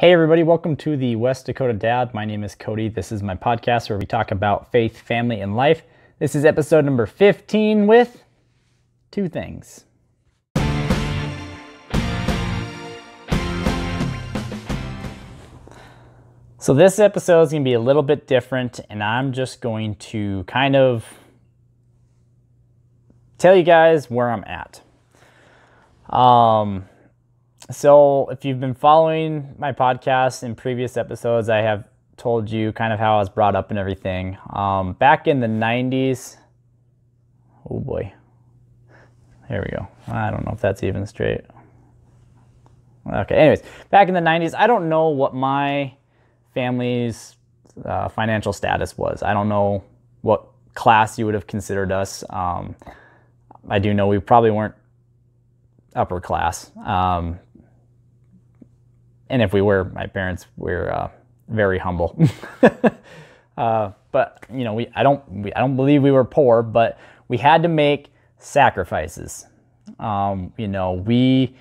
Hey everybody, welcome to the West Dakota Dad. My name is Cody. This is my podcast where we talk about faith, family, and life. This is episode number 15 with two things. So this episode is going to be a little bit different, and I'm just going to kind of tell you guys where I'm at. So if you've been following my podcast in previous episodes, I have told you kind of how I was brought up and everything. Back in the 90s, oh boy, there we go. I don't know if that's even straight. Okay, anyways, back in the 90s, I don't know what my family's financial status was. I don't know what class you would have considered us. I do know we probably weren't upper class. And if we were, my parents were very humble. But you know, I don't believe we were poor, but we had to make sacrifices. You know, we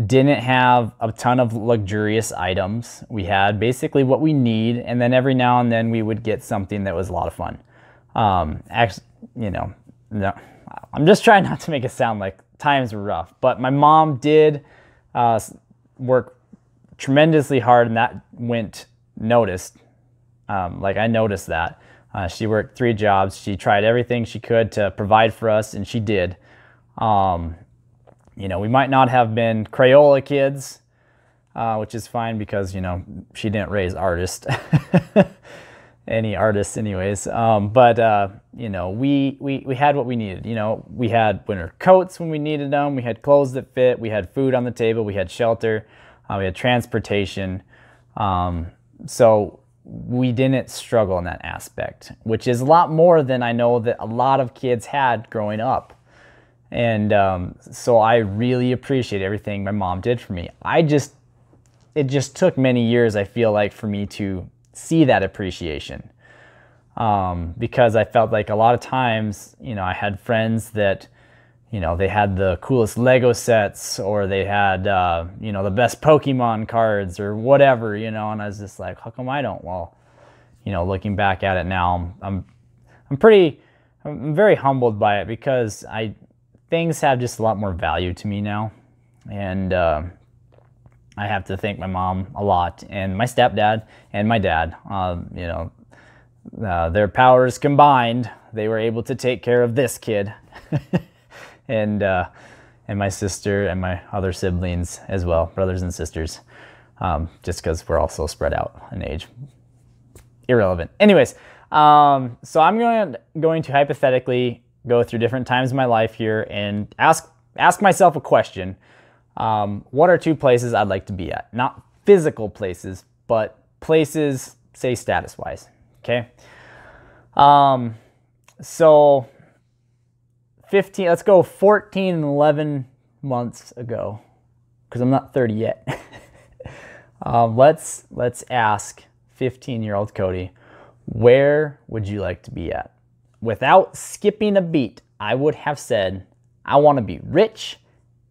didn't have a ton of luxurious items. We had basically what we need, and then every now and then we would get something that was a lot of fun. Actually, you know, no, I'm just trying not to make it sound like times were rough, but my mom did work tremendously hard, and that went noticed. Like I noticed that. She worked 3 jobs. She tried everything she could to provide for us, and she did. You know, we might not have been Crayola kids, which is fine because, you know, she didn't raise artists. Any artists anyways. But you know, we had what we needed. You know, we had winter coats when we needed them. We had clothes that fit. We had food on the table. We had shelter. We had transportation. So we didn't struggle in that aspect, which is a lot more than I know that a lot of kids had growing up. And so I really appreciate everything my mom did for me. It just took many years, I feel like, for me to see that appreciation. Because I felt like a lot of times, you know, I had friends that, you know, they had the coolest Lego sets, or they had, you know, the best Pokemon cards or whatever, you know, and I was just like, how come I don't? Well, you know, looking back at it now, I'm very humbled by it, because things have just a lot more value to me now. And I have to thank my mom a lot, and my stepdad and my dad. You know, their powers combined, they were able to take care of this kid. And my sister and my other siblings as well, brothers and sisters, just because we're all so spread out in age. Irrelevant. Anyways, so I'm going to hypothetically go through different times in my life here and ask myself a question. What are 2 places I'd like to be at? Not physical places, but places, say, status-wise. Okay. So 15, let's go 14 and 11 months ago, because I'm not 30 yet. Let's ask 15-year-old Cody, where would you like to be at? Without skipping a beat, I would have said, I want to be rich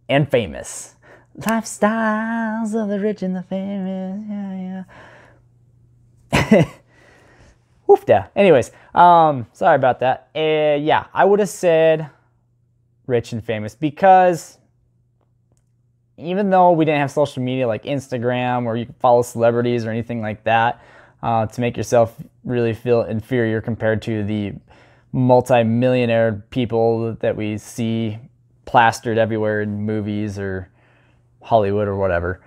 and famous. Lifestyles of the rich and the famous. Yeah. Woofda. Anyways, sorry about that. Yeah, I would have said rich and famous, because even though we didn't have social media like Instagram, or you could follow celebrities or anything like that to make yourself really feel inferior compared to the multi-millionaire people that we see plastered everywhere in movies or Hollywood or whatever.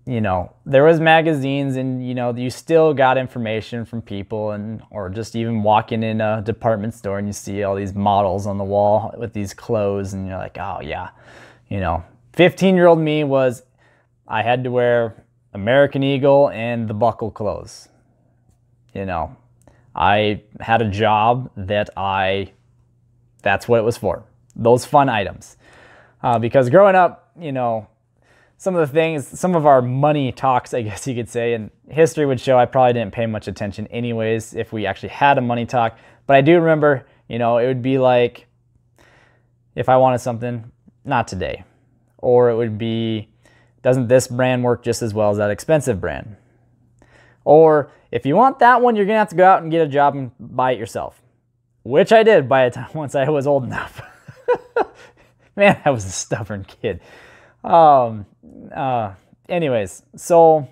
You know, there was magazines, and you know, you still got information from people, and or just even walking in a department store and you see all these models on the wall with these clothes, and you're like, oh yeah, you know, 15-year-old me I had to wear American Eagle and the buckle clothes. You know, I had a job that's what it was for, those fun items. Because growing up, you know, some of our money talks, I guess you could say, and history would show I probably didn't pay much attention anyways if we actually had a money talk. But I do remember, you know, it would be like, if I wanted something, not today. Or it would be, doesn't this brand work just as well as that expensive brand? Or if you want that one, you're going to have to go out and get a job and buy it yourself, which I did by the time once I was old enough. Man, I was a stubborn kid. Anyways, so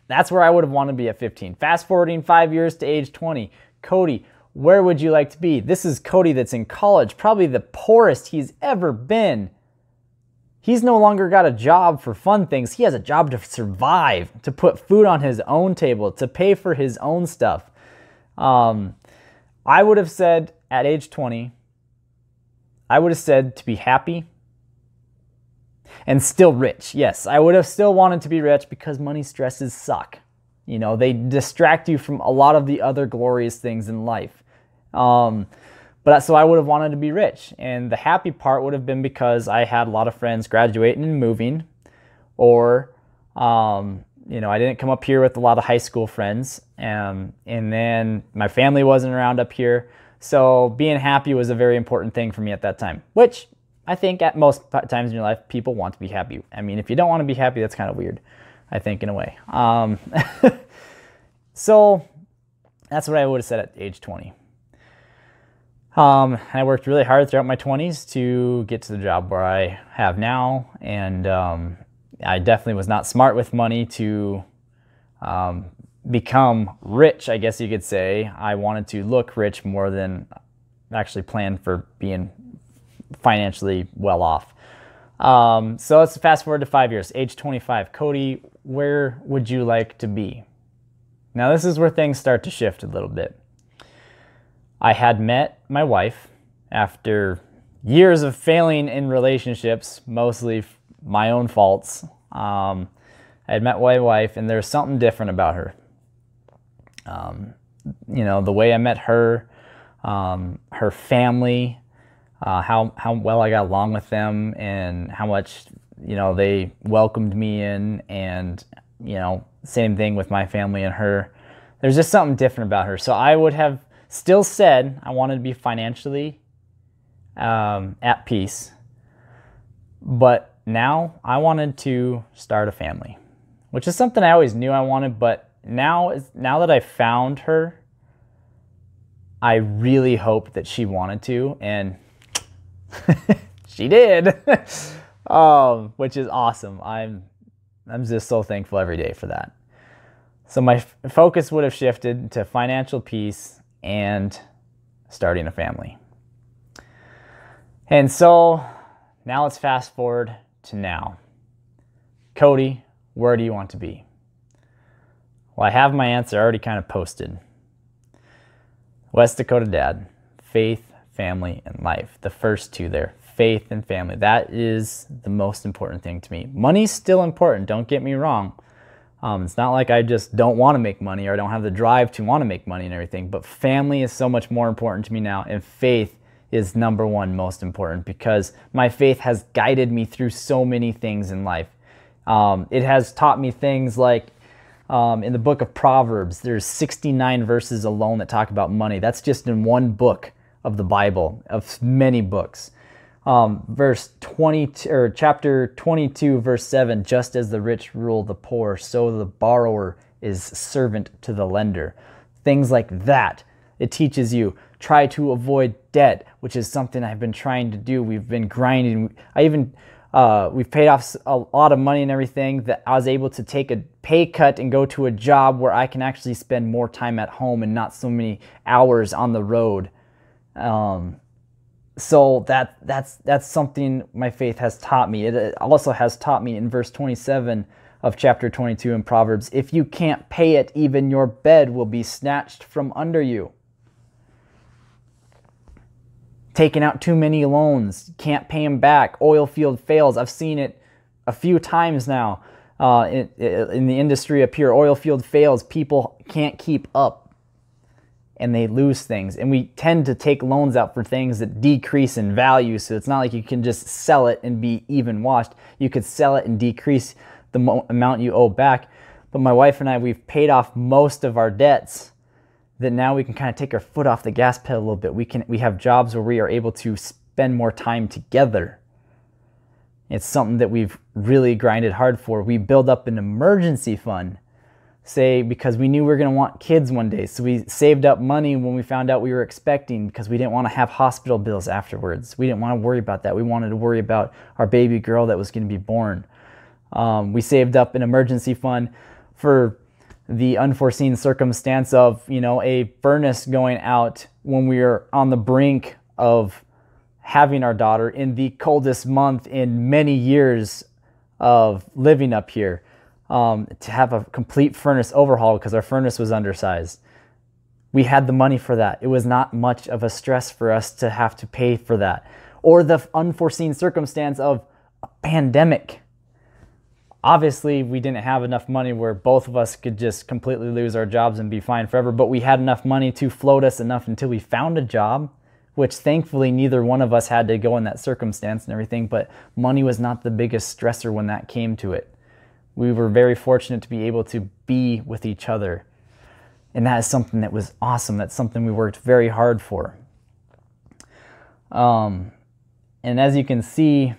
that's where I would have wanted to be at 15. Fast forwarding 5 years to age 20. Cody, where would you like to be? This is Cody that's in college, probably the poorest he's ever been. He's no longer got a job for fun things. He has a job to survive, to put food on his own table, to pay for his own stuff. I would have said at age 20, I would have said to be happy and still rich. Yes, I would have still wanted to be rich because money stresses suck. You know, they distract you from a lot of the other glorious things in life. So I would have wanted to be rich. And the happy part would have been because I had a lot of friends graduating and moving, or, I didn't come up here with a lot of high school friends. And then my family wasn't around up here. So being happy was a very important thing for me at that time, which I think at most times in your life, people want to be happy. I mean, if you don't want to be happy, that's kind of weird, I think, in a way. So that's what I would have said at age 20. I worked really hard throughout my 20s to get to the job where I have now. And I definitely was not smart with money to become rich, I guess you could say. I wanted to look rich more than actually plan for being financially well off. So let's fast forward to 5 years, age 25. Cody, where would you like to be? Now this is where things start to shift a little bit. I had met my wife after years of failing in relationships, mostly my own faults. I had met my wife, and there's something different about her. The way I met her, her family, how well I got along with them, and how much, they welcomed me in, and, same thing with my family and her. There's just something different about her. So I would have still said I wanted to be financially at peace, but now I wanted to start a family, which is something I always knew I wanted, but now that I found her, I really hope that she wanted to, and she did, which is awesome. I'm just so thankful every day for that. So my focus would have shifted to financial peace and starting a family. And so now let's fast forward to now. Cody, where do you want to be? Well, I have my answer already kind of posted. West Dakota Dad, faith, family, and life. The first two there, faith and family. That is the most important thing to me. Money's still important, don't get me wrong. It's not like I just don't want to make money, or I don't have the drive to want to make money and everything, but family is so much more important to me now, and faith is number one most important, because my faith has guided me through so many things in life. It has taught me things like in the book of Proverbs, there's 69 verses alone that talk about money. That's just in one book of the Bible, of many books. Verse 20, or chapter 22, verse 7, just as the rich rule the poor, so the borrower is servant to the lender. Things like that. It teaches you, try to avoid debt, which is something I've been trying to do. We've been grinding. We've paid off a lot of money and everything, that I was able to take a pay cut and go to a job where I can actually spend more time at home and not so many hours on the road. So that's something my faith has taught me. It also has taught me in verse 27 of chapter 22 in Proverbs, if you can't pay it, even your bed will be snatched from under you. Taking out too many loans, can't pay them back, oil field fails. I've seen it a few times now in the industry up here. Oil field fails, people can't keep up, and they lose things. And we tend to take loans out for things that decrease in value. So it's not like you can just sell it and be even washed. You could sell it and decrease the amount you owe back. But my wife and I, we've paid off most of our debts, that now we can kind of take our foot off the gas pedal a little bit. We have jobs where we are able to spend more time together. It's something that we've really grinded hard for. We build up an emergency fund, say, because we knew we were going to want kids one day. So we saved up money when we found out we were expecting, because we didn't want to have hospital bills afterwards. We didn't want to worry about that. We wanted to worry about our baby girl that was going to be born. We saved up an emergency fund for the unforeseen circumstance of, a furnace going out when we were on the brink of having our daughter in the coldest month in many years of living up here. To have a complete furnace overhaul because our furnace was undersized. We had the money for that. It was not much of a stress for us to have to pay for that. Or the unforeseen circumstance of a pandemic. Obviously, we didn't have enough money where both of us could just completely lose our jobs and be fine forever, but we had enough money to float us enough until we found a job, which thankfully neither one of us had to go in that circumstance and everything, but money was not the biggest stressor when that came to it. We were very fortunate to be able to be with each other. And that is something that was awesome. That's something we worked very hard for. And as you can see,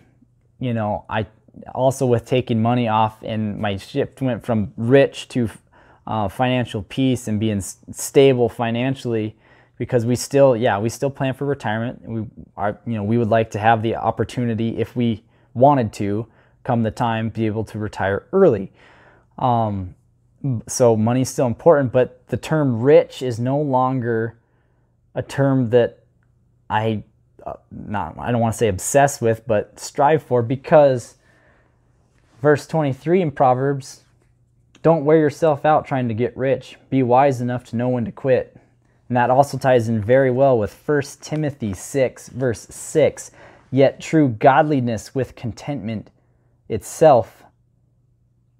I also, with taking money off, and my shift went from rich to financial peace and being stable financially, because we still plan for retirement. We would like to have the opportunity, if we wanted to, come the time, be able to retire early. So money's still important, but the term rich is no longer a term that I don't want to say obsess with, but strive for, because verse 23 in Proverbs, don't wear yourself out trying to get rich. Be wise enough to know when to quit. And that also ties in very well with 1 Timothy 6, verse 6. Yet true godliness with contentment itself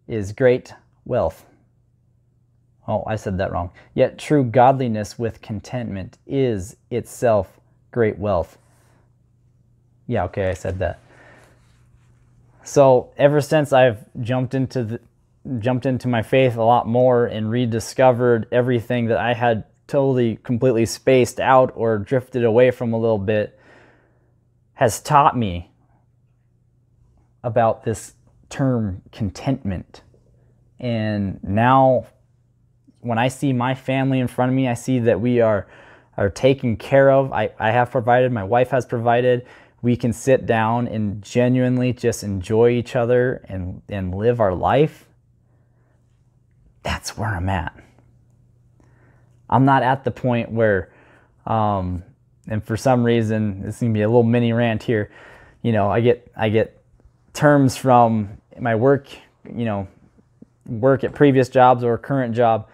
is great wealth. Oh, I said that wrong. Yet true godliness with contentment is itself great wealth. Yeah, okay, I said that. So ever since I've jumped into my faith a lot more and rediscovered everything that I had totally, completely spaced out or drifted away from a little bit, has taught me about this term contentment. And now when I see my family in front of me, I see that we are taken care of. I have provided, my wife has provided. We can sit down and genuinely just enjoy each other and live our life. That's where I'm at. I'm not at the point where, and for some reason, this is gonna be a little mini rant here. I get terms from my work, work at previous jobs or current job.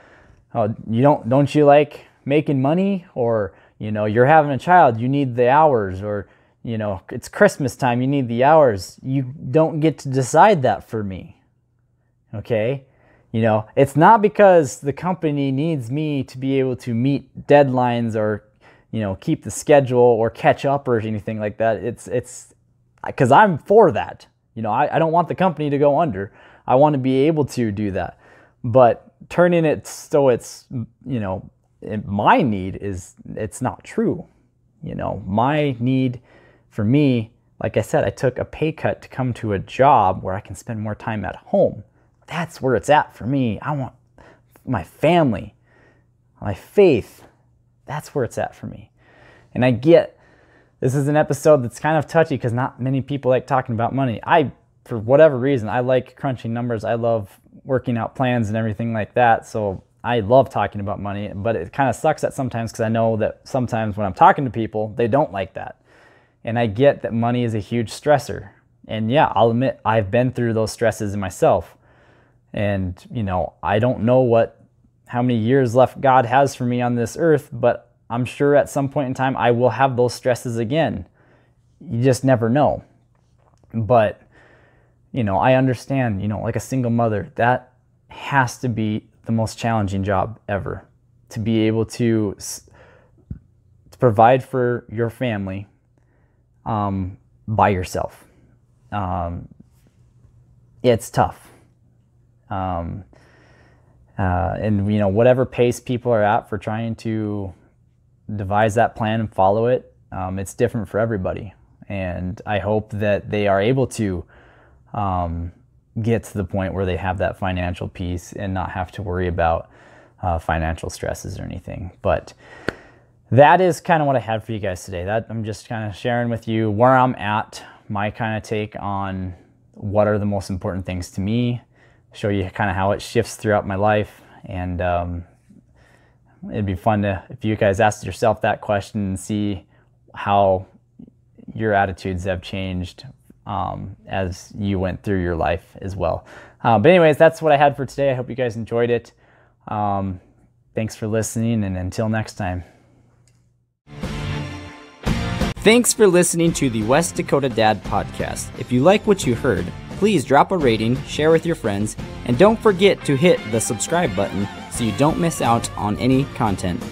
Don't you like making money? Or, you're having a child, you need the hours, or, it's Christmas time, you need the hours. You don't get to decide that for me. Okay? It's not because the company needs me to be able to meet deadlines or, keep the schedule or catch up or anything like that. It's because I'm for that. I don't want the company to go under. I want to be able to do that. But turning it so it's, my need it's not true. My need for me, like I said, I took a pay cut to come to a job where I can spend more time at home. That's where it's at for me. I want my family, my faith. That's where it's at for me. And I get this is an episode that's kind of touchy because not many people like talking about money. For whatever reason, I like crunching numbers. I love working out plans and everything like that. So I love talking about money, but it kind of sucks that sometimes, because I know that sometimes when I'm talking to people, they don't like that. And I get that money is a huge stressor. And yeah, I'll admit I've been through those stresses myself. And, I don't know how many years left God has for me on this earth, but I'm sure at some point in time I will have those stresses again. You just never know. But, I understand, like a single mother, that has to be the most challenging job ever. To be able to provide for your family by yourself. It's tough. And whatever pace people are at for trying to devise that plan and follow it, it's different for everybody. And I hope that they are able to get to the point where they have that financial peace and not have to worry about financial stresses or anything. But that is kind of what I had for you guys today. That I'm just kind of sharing with you where I'm at, my kind of take on what are the most important things to me, show you kind of how it shifts throughout my life. And it'd be fun to, if you guys asked yourself that question and see how your attitudes have changed as you went through your life as well. But anyways, that's what I had for today. I hope you guys enjoyed it. Thanks for listening, and until next time. Thanks for listening to the West Dakota Dad podcast. If you like what you heard, please drop a rating, share with your friends, and don't forget to hit the subscribe button so you don't miss out on any content.